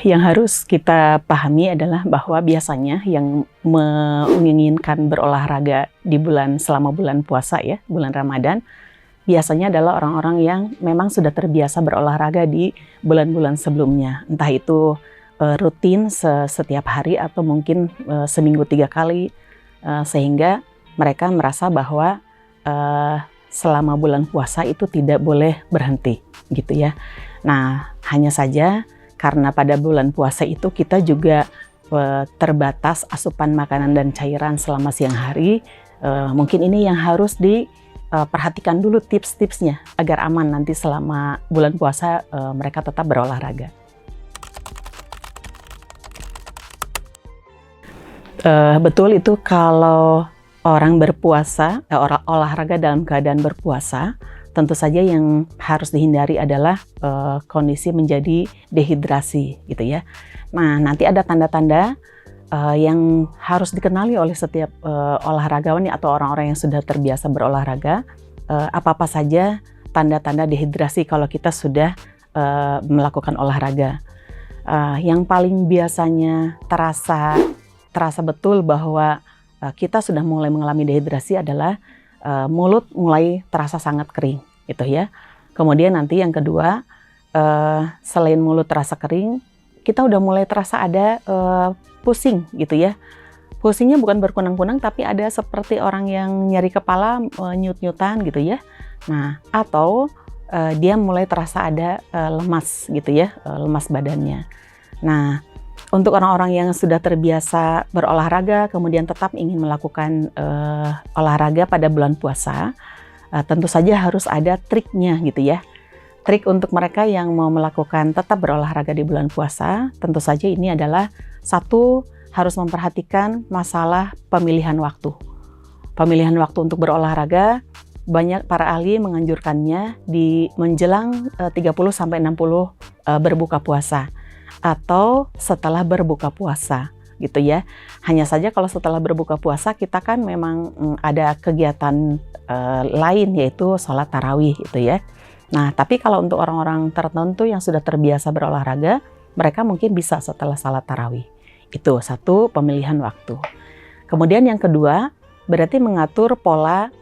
Yang harus kita pahami adalah bahwa biasanya yang menginginkan berolahraga di selama bulan puasa ya, bulan Ramadan, biasanya adalah orang-orang yang memang sudah terbiasa berolahraga di bulan-bulan sebelumnya. Entah itu rutin setiap hari atau mungkin seminggu 3 kali, sehingga mereka merasa bahwa selama bulan puasa itu tidak boleh berhenti gitu ya. Nah, hanya saja karena pada bulan puasa itu kita juga terbatas asupan makanan dan cairan selama siang hari. Mungkin ini yang harus diperhatikan dulu tips-tipsnya agar aman nanti selama bulan puasa mereka tetap berolahraga. Betul itu kalau orang berpuasa, olahraga dalam keadaan berpuasa, tentu saja yang harus dihindari adalah kondisi menjadi dehidrasi gitu ya. Nah, nanti ada tanda-tanda yang harus dikenali oleh setiap olahragawan atau orang-orang yang sudah terbiasa berolahraga. Apa-apa saja tanda-tanda dehidrasi kalau kita sudah melakukan olahraga. Yang paling biasanya terasa betul bahwa kita sudah mulai mengalami dehidrasi adalah mulut mulai terasa sangat kering gitu ya. Kemudian nanti yang kedua, selain mulut terasa kering, kita udah mulai terasa ada pusing gitu ya. Pusingnya bukan berkunang-kunang tapi ada seperti orang yang nyeri kepala, nyut-nyutan gitu ya. Nah, atau dia mulai terasa ada lemas gitu ya, lemas badannya. Nah, untuk orang-orang yang sudah terbiasa berolahraga, kemudian tetap ingin melakukan olahraga pada bulan puasa, tentu saja harus ada triknya gitu ya. Trik untuk mereka yang mau melakukan tetap berolahraga di bulan puasa, tentu saja ini adalah satu, harus memperhatikan masalah pemilihan waktu. Pemilihan waktu untuk berolahraga, banyak para ahli menganjurkannya di menjelang 30-60 berbuka puasa, atau setelah berbuka puasa gitu ya. Hanya saja kalau setelah berbuka puasa kita kan memang ada kegiatan lain yaitu sholat tarawih gitu ya. Nah, tapi kalau untuk orang-orang tertentu yang sudah terbiasa berolahraga, mereka mungkin bisa setelah sholat tarawih. Itu satu, pemilihan waktu. Kemudian yang kedua, berarti mengatur pola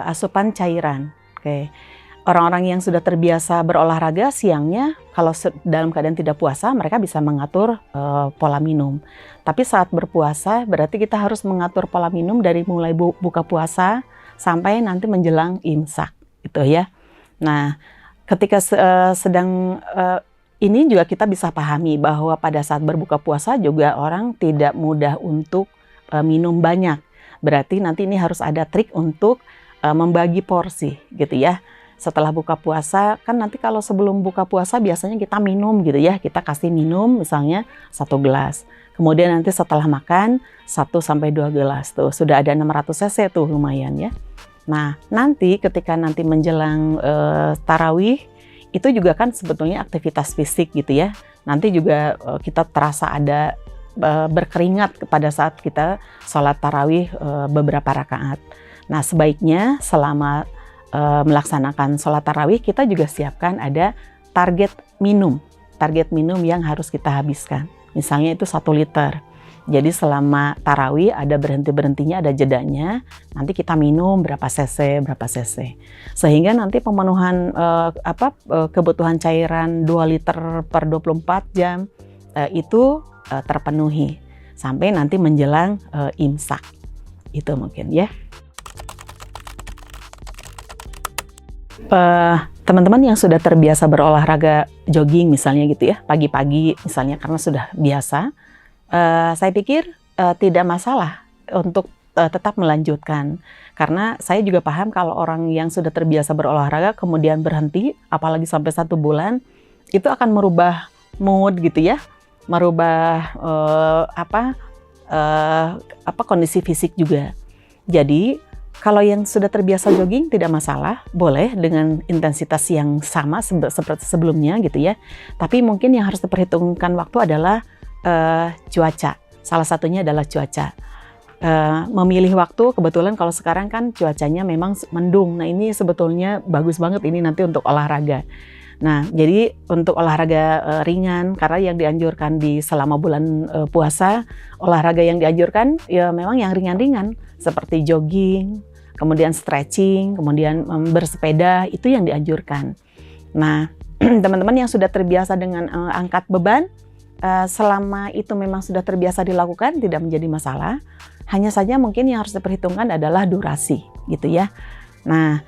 asupan cairan. Oke. Orang-orang yang sudah terbiasa berolahraga siangnya, kalau dalam keadaan tidak puasa, mereka bisa mengatur pola minum. Tapi saat berpuasa, berarti kita harus mengatur pola minum dari mulai buka puasa sampai nanti menjelang imsak, gitu ya. Nah, ketika ini juga kita bisa pahami bahwa pada saat berbuka puasa juga orang tidak mudah untuk minum banyak. Berarti nanti ini harus ada trik untuk membagi porsi, gitu ya. Setelah buka puasa, kan nanti kalau sebelum buka puasa biasanya kita minum gitu ya. Kita kasih minum misalnya 1 gelas. Kemudian nanti setelah makan 1-2 gelas. Tuh sudah ada 600 cc tuh lumayan ya. Nah nanti ketika nanti menjelang tarawih, itu juga kan sebetulnya aktivitas fisik gitu ya. Nanti juga kita terasa ada berkeringat pada saat kita sholat tarawih beberapa rakaat. Nah sebaiknya selama melaksanakan sholat tarawih, kita juga siapkan ada target minum yang harus kita habiskan. Misalnya itu 1 liter. Jadi selama tarawih ada berhenti-berhentinya, ada jedanya. Nanti kita minum berapa cc. Sehingga nanti pemenuhan kebutuhan cairan 2 liter per 24 jam itu terpenuhi sampai nanti menjelang imsak. Itu mungkin ya. Teman-teman yang sudah terbiasa berolahraga jogging misalnya gitu ya, pagi-pagi misalnya karena sudah biasa, saya pikir tidak masalah untuk tetap melanjutkan. Karena saya juga paham kalau orang yang sudah terbiasa berolahraga kemudian berhenti, apalagi sampai 1 bulan, itu akan merubah mood gitu ya, merubah kondisi fisik juga. Jadi kalau yang sudah terbiasa jogging tidak masalah, boleh dengan intensitas yang sama seperti sebelumnya gitu ya. Tapi mungkin yang harus diperhitungkan waktu adalah cuaca. Salah satunya adalah cuaca. Memilih waktu, kebetulan kalau sekarang kan cuacanya memang mendung. Nah ini sebetulnya bagus banget ini nanti untuk olahraga. Nah, jadi untuk olahraga ringan, karena yang dianjurkan di selama bulan puasa, olahraga yang dianjurkan ya memang yang ringan-ringan seperti jogging, kemudian stretching, kemudian bersepeda, itu yang dianjurkan. Nah, teman-teman yang sudah terbiasa dengan angkat beban, selama itu memang sudah terbiasa dilakukan, tidak menjadi masalah. Hanya saja mungkin yang harus diperhitungkan adalah durasi, gitu ya. Nah,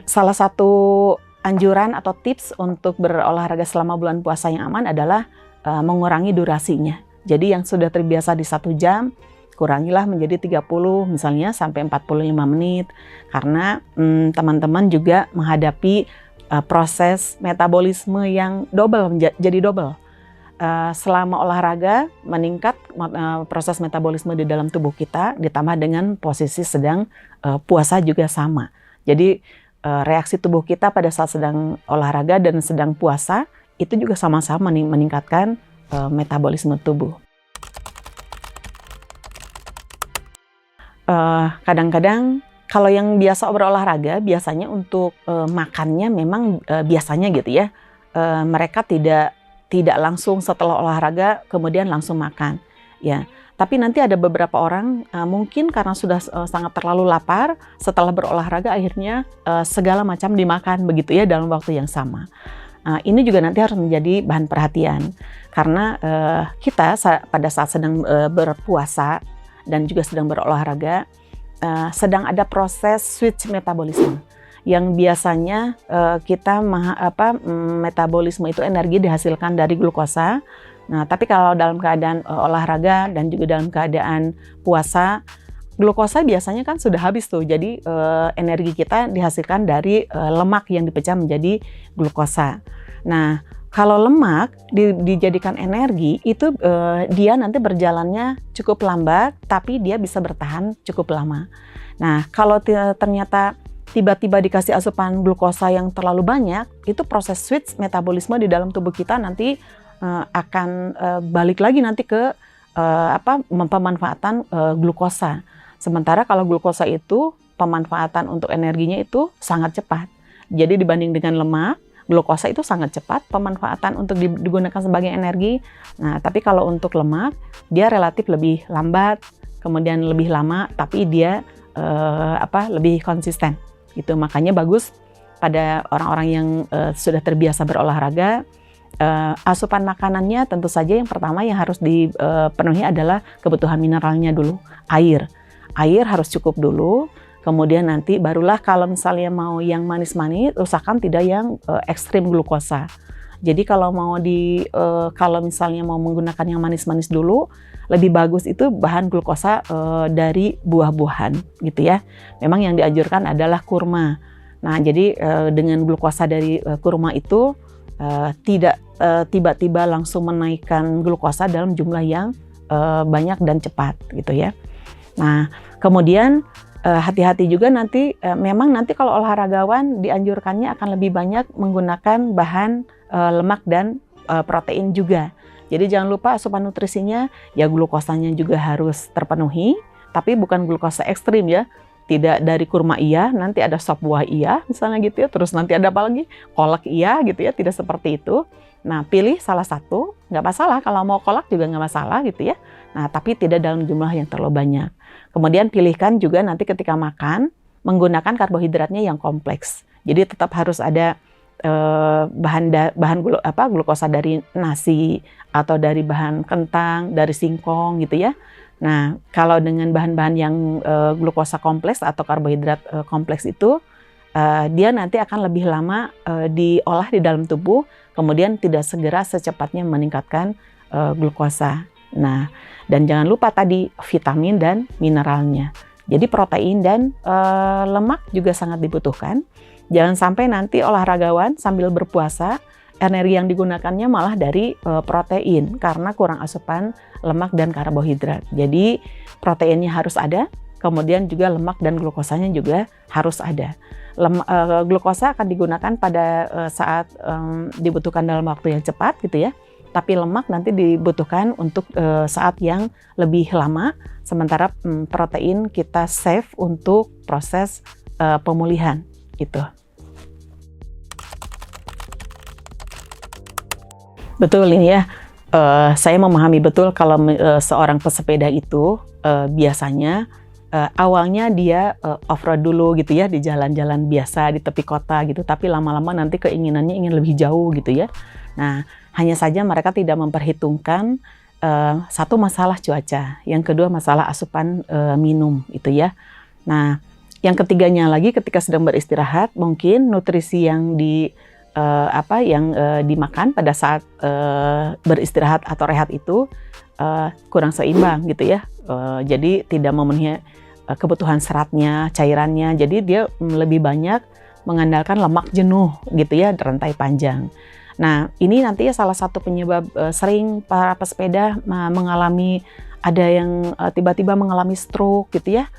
salah satu anjuran atau tips untuk berolahraga selama bulan puasa yang aman adalah mengurangi durasinya. Jadi yang sudah terbiasa di 1 jam, kurangilah menjadi 30 misalnya sampai 45 menit. Karena teman-teman juga menghadapi proses metabolisme yang jadi double. Selama olahraga meningkat proses metabolisme di dalam tubuh kita, ditambah dengan posisi sedang puasa juga sama. Jadi reaksi tubuh kita pada saat sedang olahraga dan sedang puasa itu juga sama-sama meningkatkan metabolisme tubuh. Kadang-kadang kalau yang biasa berolahraga, biasanya untuk makannya memang biasanya gitu ya, mereka tidak langsung setelah olahraga kemudian langsung makan, ya. Tapi nanti ada beberapa orang mungkin karena sudah sangat terlalu lapar, setelah berolahraga akhirnya segala macam dimakan begitu ya dalam waktu yang sama. Ini juga nanti harus menjadi bahan perhatian karena kita pada saat sedang berpuasa dan juga sedang berolahraga sedang ada proses switch metabolisme. Yang biasanya metabolisme itu energi dihasilkan dari glukosa. Nah, tapi kalau dalam keadaan olahraga dan juga dalam keadaan puasa, glukosa biasanya kan sudah habis tuh. Jadi energi kita dihasilkan dari lemak yang dipecah menjadi glukosa. Nah, kalau lemak dijadikan energi, itu dia nanti berjalannya cukup lambat, tapi dia bisa bertahan cukup lama. Nah, kalau ternyata tiba-tiba dikasih asupan glukosa yang terlalu banyak, itu proses switch metabolisme di dalam tubuh kita nanti akan balik lagi nanti ke pemanfaatan glukosa. Sementara kalau glukosa itu pemanfaatan untuk energinya itu sangat cepat. Jadi dibanding dengan lemak, glukosa itu sangat cepat pemanfaatan untuk digunakan sebagai energi. Nah, tapi kalau untuk lemak, dia relatif lebih lambat, kemudian lebih lama, tapi dia lebih konsisten. Gitu. Makanya bagus pada orang-orang yang sudah terbiasa berolahraga, asupan makanannya tentu saja yang pertama yang harus dipenuhi adalah kebutuhan mineralnya dulu, air. Air harus cukup dulu, kemudian nanti barulah kalau misalnya mau yang manis-manis, usahakan tidak yang ekstrim glukosa. Jadi kalau kalau misalnya mau menggunakan yang manis-manis dulu, lebih bagus itu bahan glukosa dari buah-buahan gitu ya. Memang yang dianjurkan adalah kurma. Nah, jadi dengan glukosa dari kurma itu tidak tiba-tiba langsung menaikkan glukosa dalam jumlah yang banyak dan cepat gitu ya. Nah, kemudian hati-hati juga nanti, memang nanti kalau olahragawan dianjurkannya akan lebih banyak menggunakan bahan lemak dan protein juga. Jadi jangan lupa asupan nutrisinya, ya glukosanya juga harus terpenuhi, tapi bukan glukosa ekstrim ya. Tidak dari kurma iya, nanti ada sop buah iya misalnya gitu ya, terus nanti ada apa lagi? Kolak iya gitu ya, tidak seperti itu. Nah, pilih salah satu, nggak masalah, kalau mau kolak juga nggak masalah gitu ya. Nah, tapi tidak dalam jumlah yang terlalu banyak. Kemudian pilihkan juga nanti ketika makan, menggunakan karbohidratnya yang kompleks. Jadi tetap harus ada glukosa dari nasi atau dari bahan kentang, dari singkong gitu ya. Nah, kalau dengan bahan-bahan yang glukosa kompleks atau karbohidrat kompleks itu, dia nanti akan lebih lama diolah di dalam tubuh, kemudian tidak segera secepatnya meningkatkan glukosa. Nah, dan jangan lupa tadi vitamin dan mineralnya. Jadi protein dan lemak juga sangat dibutuhkan. Jangan sampai nanti olahragawan sambil berpuasa, energi yang digunakannya malah dari protein karena kurang asupan lemak dan karbohidrat. Jadi proteinnya harus ada, kemudian juga lemak dan glukosanya juga harus ada. Glukosa akan digunakan pada saat dibutuhkan dalam waktu yang cepat gitu ya. Tapi lemak nanti dibutuhkan untuk saat yang lebih lama, sementara protein kita save untuk proses pemulihan gitu. Betul ini ya. Saya memahami betul kalau seorang pesepeda itu biasanya awalnya dia off-road dulu gitu ya di jalan-jalan biasa di tepi kota gitu, tapi lama-lama nanti keinginannya ingin lebih jauh gitu ya. Nah, hanya saja mereka tidak memperhitungkan satu masalah cuaca, yang kedua masalah asupan minum itu ya. Nah, yang ketiganya lagi ketika sedang beristirahat mungkin nutrisi yang dimakan pada saat beristirahat atau rehat itu kurang seimbang gitu ya. Jadi tidak memenuhi kebutuhan seratnya, cairannya. Jadi dia lebih banyak mengandalkan lemak jenuh gitu ya, rantai panjang. Nah, ini nanti ya salah satu penyebab sering para pesepeda mengalami ada yang tiba-tiba mengalami stroke gitu ya.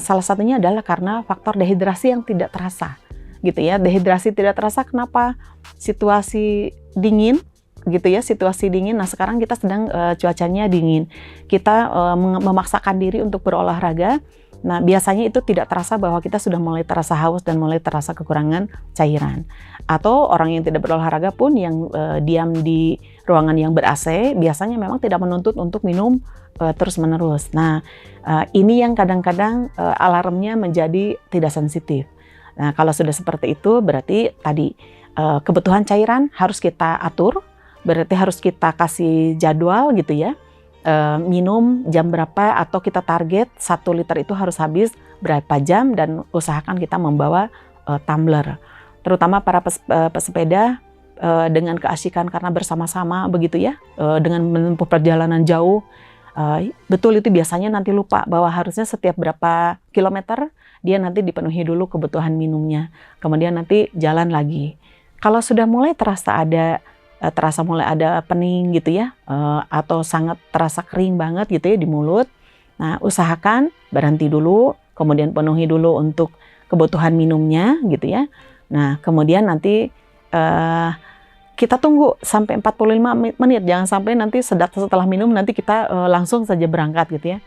Salah satunya adalah karena faktor dehidrasi yang tidak terasa. Gitu ya, dehidrasi tidak terasa kenapa? Situasi dingin gitu ya, situasi dingin. Nah, sekarang kita sedang cuacanya dingin. Kita memaksakan diri untuk berolahraga. Nah, biasanya itu tidak terasa bahwa kita sudah mulai terasa haus dan mulai terasa kekurangan cairan. Atau orang yang tidak berolahraga pun yang diam di ruangan yang ber-AC biasanya memang tidak menuntut untuk minum terus-menerus. Nah, ini yang kadang-kadang alarmnya menjadi tidak sensitif. Nah, kalau sudah seperti itu berarti tadi kebutuhan cairan harus kita atur, berarti harus kita kasih jadwal gitu ya. Minum jam berapa atau kita target 1 liter itu harus habis berapa jam dan usahakan kita membawa tumbler. Terutama para pesepeda dengan keasikan karena bersama-sama begitu ya, dengan menempuh perjalanan jauh. Betul itu biasanya nanti lupa bahwa harusnya setiap berapa kilometer dia nanti dipenuhi dulu kebutuhan minumnya, kemudian nanti jalan lagi. Kalau sudah mulai terasa mulai ada pening gitu ya, atau sangat terasa kering banget gitu ya di mulut, nah usahakan berhenti dulu, kemudian penuhi dulu untuk kebutuhan minumnya gitu ya. Nah kemudian nanti kita tunggu sampai 45 menit, jangan sampai nanti setelah minum nanti kita langsung saja berangkat gitu ya.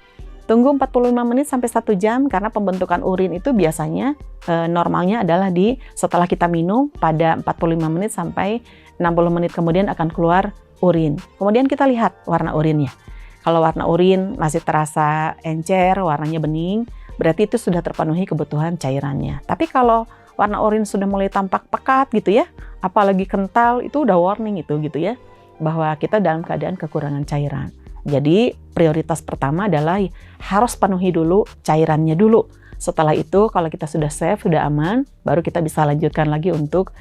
Tunggu 45 menit sampai 1 jam karena pembentukan urin itu biasanya normalnya adalah setelah kita minum pada 45 menit sampai 60 menit kemudian akan keluar urin. Kemudian kita lihat warna urinnya. Kalau warna urin masih terasa encer, warnanya bening, berarti itu sudah terpenuhi kebutuhan cairannya. Tapi kalau warna urin sudah mulai tampak pekat gitu ya, apalagi kental, itu udah warning itu gitu ya, bahwa kita dalam keadaan kekurangan cairan. Jadi prioritas pertama adalah harus penuhi dulu cairannya dulu. Setelah itu kalau kita sudah safe, sudah aman, baru kita bisa lanjutkan lagi untuk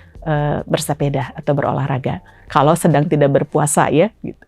bersepeda atau berolahraga. Kalau sedang tidak berpuasa ya gitu.